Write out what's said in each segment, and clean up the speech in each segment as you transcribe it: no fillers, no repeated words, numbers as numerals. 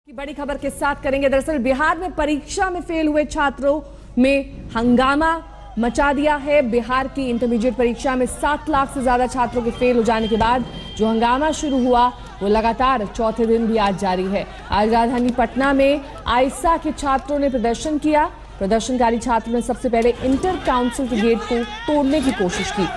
बड़ी खबर के साथ करेंगे। दरअसल बिहार में परीक्षा में फेल हुए छात्रों में हंगामा मचा दिया है। बिहार की इंटरमीडिएट परीक्षा में 7 लाख से ज्यादा छात्रों के फेल हो जाने के बाद जो हंगामा शुरू हुआ वो लगातार चौथे दिन भी आज जारी है। आज राजधानी पटना में आईएसए के छात्रों ने प्रदर्शन किया। प्रदर्शनकारी छात्रों ने सबसे पहले इंटर काउंसिल के गेट को तोड़ने की कोशिश की।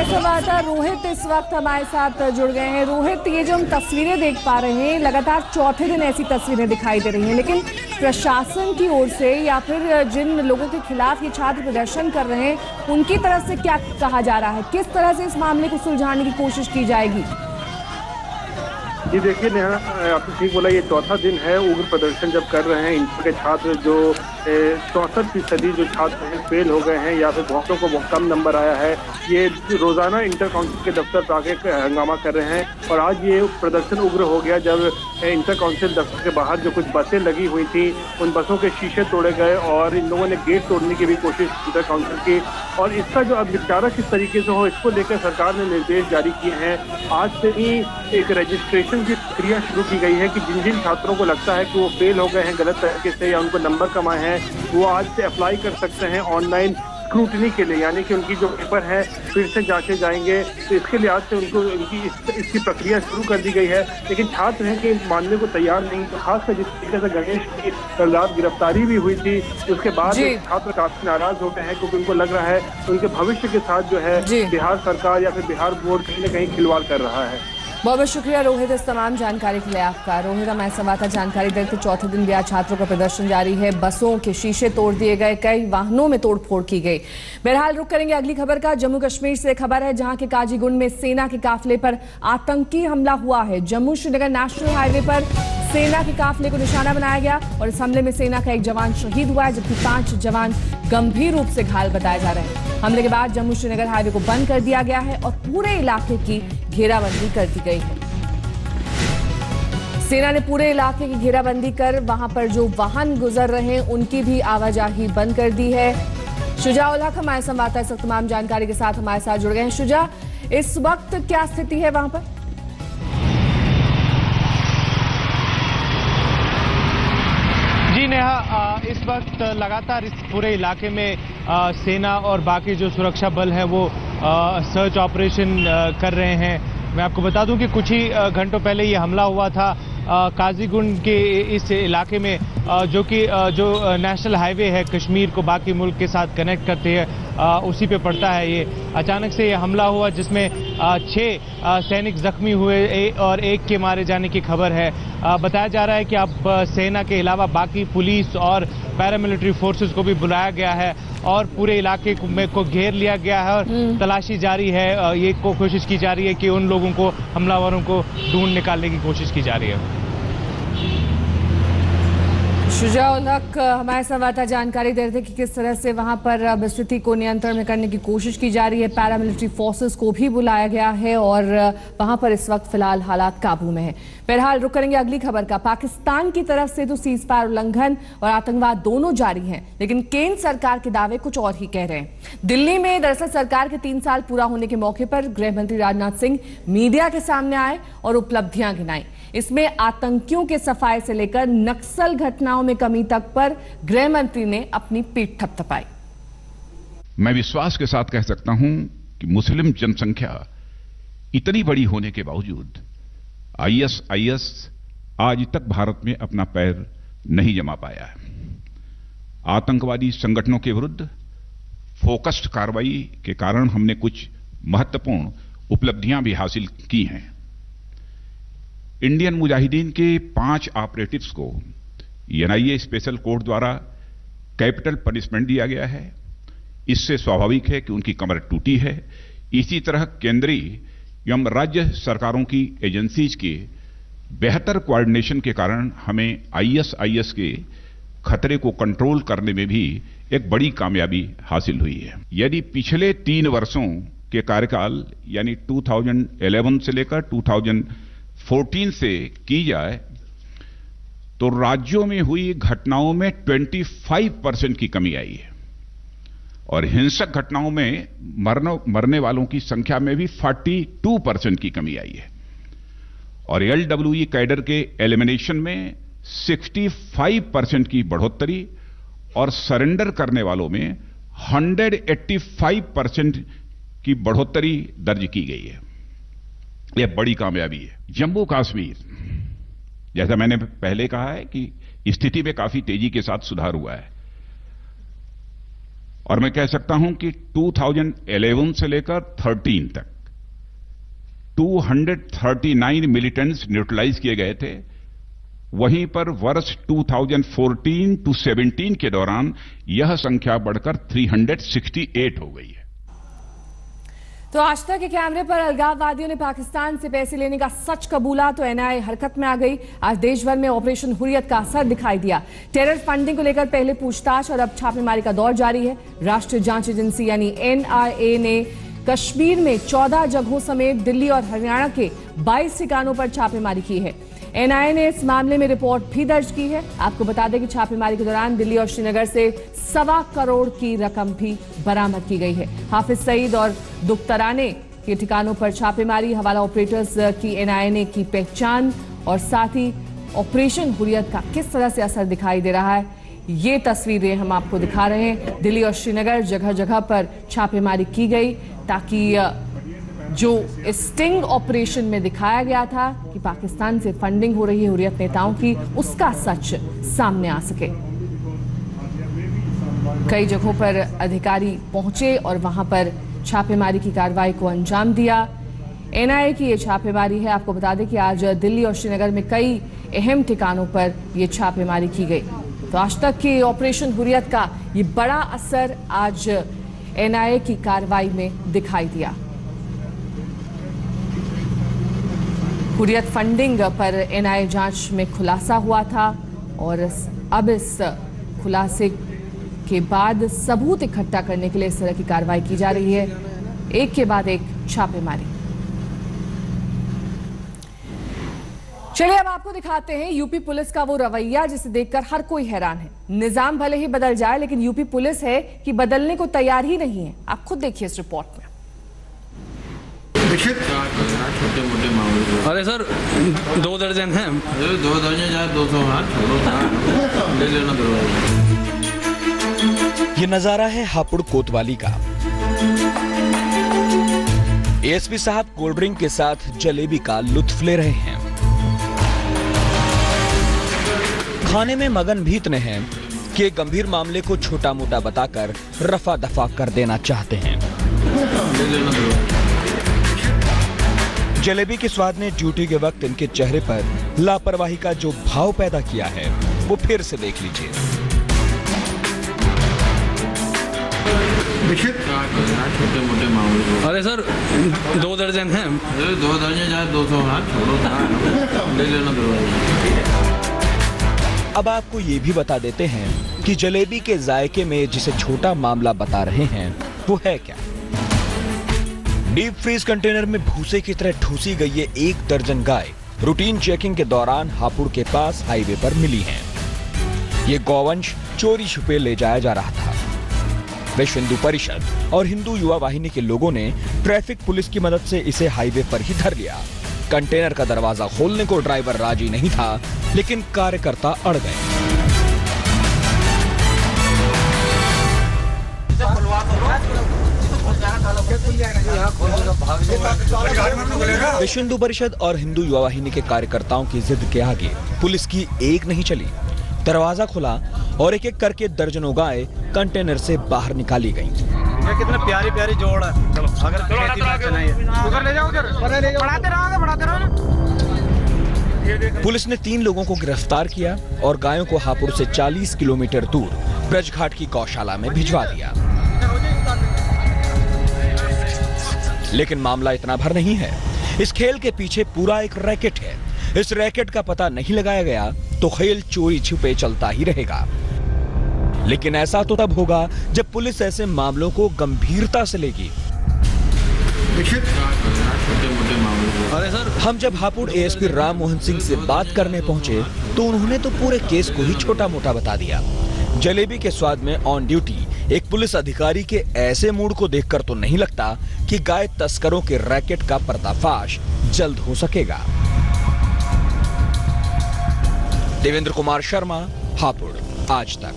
संवाददाता रोहित इस वक्त हमारे साथ जुड़ गए हैं। रोहित, ये जो हम तस्वीरें देख पा रहे हैं, लगातार चौथे दिन ऐसी तस्वीरें दिखाई दे रही हैं, लेकिन प्रशासन की ओर से या फिर जिन लोगों के खिलाफ ये छात्र प्रदर्शन कर रहे हैं उनकी तरफ से क्या कहा जा रहा है? किस तरह से इस मामले को सुलझाने की कोशिश की जाएगी? जी देखिए नेहा, आपने ठीक बोला, ये चौथा दिन है। उग्र प्रदर्शन जब कर रहे हैं इंटर के छात्र, जो 64% जो छात्र हैं फेल हो गए हैं या फिर बहुतों को बहुत कम नंबर आया है, ये रोजाना इंटर काउंसिल के दफ्तर पर आके हंगामा कर रहे हैं। और आज ये प्रदर्शन उग्र हो गया जब इंटर काउंसिल दफ्तर के बाहर जो कुछ बसें लगी हुई थी उन बसों के शीशे तोड़े गए और इन लोगों ने गेट तोड़ने की भी कोशिश इंटर काउंसिल की। और इसका जो अब निपटारा किस तरीके से हो, इसको लेकर सरकार ने निर्देश जारी किए हैं। आज से ही एक रजिस्ट्रेशन की प्रक्रिया शुरू की गई है कि जिन जिन छात्रों को लगता है कि वो फेल हो गए हैं गलत तरीके से या उनको नंबर कम आए हैं, वो आज से अप्लाई कर सकते हैं ऑनलाइन स्क्रूटनी के लिए, यानी कि उनकी जो पेपर है फिर से जांचे जाएंगे। तो इसके लिए आज से उनको इसकी प्रक्रिया शुरू कर दी गई है। लेकिन छात्र हैं कि मानने को तैयार नहीं। तो खासकर जिस तरीके से गणेश की कल रात गिरफ्तारी भी हुई थी, उसके बाद छात्र काफी नाराज हो गए हैं क्योंकि उनको लग रहा है उनके भविष्य के साथ जो है बिहार सरकार या फिर बिहार बोर्ड कहीं न कहीं खिलवाड़ कर रहा है। बहुत बहुत शुक्रिया रोहित इस तमाम जानकारी के लिए आपका। रोहित, हमारे संवाददाता जानकारी देते चौथे दिन भी आज छात्रों का प्रदर्शन जारी है। बसों के शीशे तोड़ दिए गए, कई वाहनों में तोड़फोड़ की गई। बहरहाल रुक करेंगे अगली खबर का। जम्मू कश्मीर से खबर है, जहां के काजीगुंड में सेना के काफिले पर आतंकी हमला हुआ है। जम्मू श्रीनगर नेशनल हाईवे पर सेना के काफिले को निशाना बनाया गया और इस हमले में सेना का एक जवान शहीद हुआ है, जबकि 5 जवान गंभीर रूप से घायल बताए जा रहे हैं। हमले के बाद जम्मू श्रीनगर हाईवे को बंद कर दिया गया है और पूरे इलाके की घेराबंदी कर दी गई है। सेना ने पूरे इलाके की घेराबंदी कर वहां पर जो वाहन गुजर रहे हैं उनकी भी आवाजाही बंद कर दी है। शुजा उल हक हमारे संवाददाता इस वक्त तमाम जानकारी के साथ हमारे साथ जुड़ गए हैं। शुजा, इस वक्त क्या स्थिति है वहां पर? जी नेहा, इस वक्त लगातार इस पूरे इलाके में सेना और बाकी जो सुरक्षा बल है वो सर्च ऑपरेशन कर रहे हैं। मैं आपको बता दूं कि कुछ ही घंटों पहले ये हमला हुआ था काजीगुंड के इस इलाके में, जो कि जो नेशनल हाईवे है कश्मीर को बाकी मुल्क के साथ कनेक्ट करते हैं, उसी पे पड़ता है। ये अचानक से ये हमला हुआ जिसमें 6 सैनिक जख्मी हुए और 1 के मारे जाने की खबर है। बताया जा रहा है कि अब सेना के अलावा बाकी पुलिस और पैरामिलिट्री फोर्सेस को भी बुलाया गया है और पूरे इलाके को घेर लिया गया है और तलाशी जारी है। ये कोशिश की जा रही है कि उन लोगों को, हमलावरों को ढूंढ निकालने की कोशिश की जा रही है। शुजा उल हक हमारे संवाददाता जानकारी दे रहे थे कि किस तरह से वहां पर स्थिति को नियंत्रण में करने की कोशिश की जा रही है। पैरामिलिट्री फोर्सेस को भी बुलाया गया है और वहां पर इस वक्त फिलहाल हालात काबू में है। बहरहाल रुक करेंगे अगली खबर का। पाकिस्तान की तरफ से तो सीज फायर उल्लंघन और आतंकवाद दोनों जारी हैं, लेकिन केंद्र सरकार के दावे कुछ और ही कह रहे हैं। दिल्ली में दरअसल सरकार के 3 साल पूरा होने के मौके पर गृह मंत्री राजनाथ सिंह मीडिया के सामने आए और उपलब्धियां गिनाई। इसमें आतंकियों के सफाये से लेकर नक्सल घटनाओं में कमी तक पर गृह मंत्री ने अपनी पीठ थपथपाई। मैं विश्वास के साथ कह सकता हूं कि मुस्लिम जनसंख्या इतनी बड़ी होने के बावजूद आईएसआईएस आज तक भारत में अपना पैर नहीं जमा पाया है। आतंकवादी संगठनों के विरुद्ध फोकस्ड कार्रवाई के कारण हमने कुछ महत्वपूर्ण उपलब्धियां भी हासिल की हैं। इंडियन मुजाहिदीन के 5 ऑपरेटिव्स को एनआईए स्पेशल कोर्ट द्वारा कैपिटल पनिशमेंट दिया गया है। इससे स्वाभाविक है कि उनकी कमर टूटी है। इसी तरह केंद्रीय एवं राज्य सरकारों की एजेंसीज के बेहतर कोऑर्डिनेशन के कारण हमें आईएसआईएस के खतरे को कंट्रोल करने में भी एक बड़ी कामयाबी हासिल हुई है। यदि पिछले 3 वर्षों के कार्यकाल यानी 2011 से लेकर 2014 से की जाए तो राज्यों में हुई घटनाओं में 25% की कमी आई है और हिंसक घटनाओं में मरने वालों की संख्या में भी 42% की कमी आई है और LWE कैडर के एलिमिनेशन में 65% की बढ़ोतरी और सरेंडर करने वालों में 185% की बढ़ोतरी दर्ज की गई है। यह बड़ी कामयाबी है। जम्मू कश्मीर, जैसा मैंने पहले कहा है कि स्थिति में काफी तेजी के साथ सुधार हुआ है और मैं कह सकता हूं कि 2011 से लेकर 13 तक 239 मिलिटेंट्स न्यूट्रलाइज किए गए थे। वहीं पर वर्ष 2014 टू 17 के दौरान यह संख्या बढ़कर 368 हो गई है। तो आज तक के कैमरे पर अलगाववादियों ने पाकिस्तान से पैसे लेने का सच कबूला तो NIA हरकत में आ गई। आज देश भर में ऑपरेशन हुर्रियत का असर दिखाई दिया। टेरर फंडिंग को लेकर पहले पूछताछ और अब छापेमारी का दौर जारी है। राष्ट्रीय जांच एजेंसी यानी NIA ने कश्मीर में 14 जगहों समेत दिल्ली और हरियाणा के 22 ठिकानों पर छापेमारी की है। NIA ने इस मामले में रिपोर्ट भी दर्ज की है। आपको बता दें कि छापेमारी के दौरान दिल्ली और श्रीनगर से 1.25 करोड़ की रकम भी बरामद की गई है। हाफिज सईद और दुख्तराने के ठिकानों पर छापेमारी, हवाला ऑपरेटर्स की NIA ने की पहचान और साथ ही ऑपरेशन हुर्रियत का किस तरह से असर दिखाई दे रहा है, ये तस्वीरें हम आपको दिखा रहे हैं। दिल्ली और श्रीनगर जगह जगह पर छापेमारी की गई ताकि जो स्टिंग ऑपरेशन में दिखाया गया था कि पाकिस्तान से फंडिंग हो रही है हुर्रियत नेताओं की, उसका सच सामने आ सके। कई जगहों पर अधिकारी पहुंचे और वहां पर छापेमारी की कार्रवाई को अंजाम दिया। NIA की ये छापेमारी है। आपको बता दें कि आज दिल्ली और श्रीनगर में कई अहम ठिकानों पर यह छापेमारी की गई। तो आज तक के ऑपरेशन हुर्रियत का ये बड़ा असर आज NIA की कार्रवाई में दिखाई दिया। हुर्रियत फंडिंग पर NIA जांच में खुलासा हुआ था और अब इस खुलासे के बाद सबूत इकट्ठा करने के लिए इस तरह की कार्रवाई की जा रही है, एक के बाद एक छापेमारी। चलिए अब आपको दिखाते हैं यूपी पुलिस का वो रवैया जिसे देखकर हर कोई हैरान है। निजाम भले ही बदल जाए लेकिन यूपी पुलिस है कि बदलने को तैयार ही नहीं है। आप खुद देखिए इस रिपोर्ट में। छोटे मोटे मामले, अरे सर 2 दर्जन हैं। 2 दर्जन या 200 ले लेना। ये नजारा है हापुड़ कोतवाली का। ASP साहब कोल्ड ड्रिंक के साथ जलेबी का लुत्फ ले रहे हैं। खाने में मगन भी इतने हैं कि गंभीर मामले को छोटा मोटा बताकर रफा दफा कर देना चाहते हैं। जलेबी के स्वाद ने ड्यूटी के वक्त इनके चेहरे पर लापरवाही का जो भाव पैदा किया है वो फिर से देख लीजिए। छोटे मोटे मामले, अरे सर 2 दर्जन हैं। 2 दर्जन या 200 ले लेना। अब आपको ये भी बता देते हैं कि जलेबी के जायके में जिसे छोटा मामला बता रहे हैं वो है क्या। डीप फ्रीज कंटेनर में भूसे की तरह ठूसी गई ये 1 दर्जन गाय रूटीन चेकिंग के दौरान हापुड़ के पास हाईवे पर मिली हैं। ये गौवंश चोरी छुपे ले जाया जा रहा था। विश्व हिंदू परिषद और हिंदू युवा वाहिनी के लोगों ने ट्रैफिक पुलिस की मदद से इसे हाईवे पर ही धर लिया। कंटेनर का दरवाजा खोलने को ड्राइवर राजी नहीं था, लेकिन कार्यकर्ता अड़ गए। विश्व हिंदू परिषद और हिंदू युवा वाहिनी के कार्यकर्ताओं की जिद के आगे पुलिस की एक नहीं चली। दरवाजा खुला और एक एक करके दर्जनों गाय कंटेनर से बाहर निकाली गईं। कितने प्यारी प्यारी जोड़ है। चलो अगर उधर ले जाओ, बढ़ाते रहो। पुलिस ने 3 लोगों को गिरफ्तार किया और गायों को हापुड़ से 40 किलोमीटर दूर ब्रजघाट की गौशाला में भिजवा दिया। लेकिन मामला इतना भर नहीं है। इस खेल के पीछे पूरा एक रैकेट है। इस रैकेट का पता नहीं लगाया गया तो खेल चोरी छुपे चलता ही रहेगा। लेकिन ऐसा तो तब होगा जब पुलिस ऐसे मामलों को गंभीरता से लेगी। छोटे मोटे मामले। अरे सर, हम जब हापुड़ एएसपी राम मोहन सिंह से बात करने पहुंचे तो उन्होंने तो पूरे केस को ही छोटा मोटा बता दिया। जलेबी के स्वाद में ऑन ड्यूटी एक पुलिस अधिकारी के ऐसे मूड को देखकर तो नहीं लगता कि गाय तस्करों के रैकेट का पर्दाफाश जल्द हो सकेगा। देवेंद्र कुमार शर्मा, हापुड़, आज तक।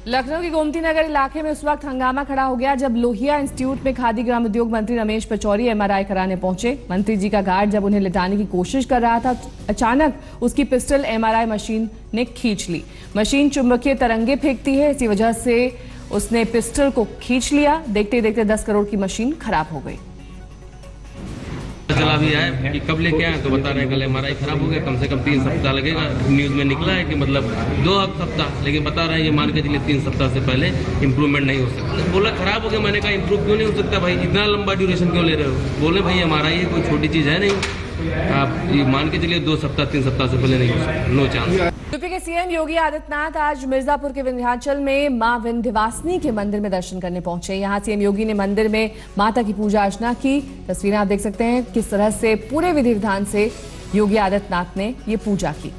लखनऊ के गोमती नगर इलाके में उस वक्त हंगामा खड़ा हो गया जब लोहिया इंस्टीट्यूट में खादी ग्राम उद्योग मंत्री रमेश पचौरी एमआरआई कराने पहुंचे। मंत्री जी का गार्ड जब उन्हें लिटाने की कोशिश कर रहा था, अचानक उसकी पिस्टल एमआरआई मशीन ने खींच ली। मशीन चुंबकीय तरंगे फेंकती है, इसी वजह से उसने पिस्टल को खींच लिया। देखते देखते 10 करोड़ की मशीन खराब हो गई। चला भी आए कि कब लेके आए तो बता रहे हैं कल एमआरआई खराब हो गया, कम से कम 3 सप्ताह लगेगा। न्यूज में निकला है कि मतलब 2 सप्ताह, लेकिन बता रहे हैं ये मान के चलिए 3 सप्ताह से पहले इम्प्रूवमेंट नहीं हो सकता। बोला खराब हो गया, मैंने कहा इम्प्रूव क्यों नहीं हो सकता भाई, इतना लंबा ड्यूरेशन क्यों ले रहे हो? बोले भाई एमआरआई ये कोई छोटी चीज है नहीं, आप ये मान के चलिए 2 सप्ताह 3 सप्ताह से पहले नहीं हो सकता, नो चांस। यूपी के सीएम योगी आदित्यनाथ आज मिर्जापुर के विंध्याचल में मां विंध्यवासिनी के मंदिर में दर्शन करने पहुंचे। यहां सीएम योगी ने मंदिर में माता की पूजा अर्चना की। तस्वीरें आप देख सकते हैं किस तरह से पूरे विधि विधान से योगी आदित्यनाथ ने ये पूजा की।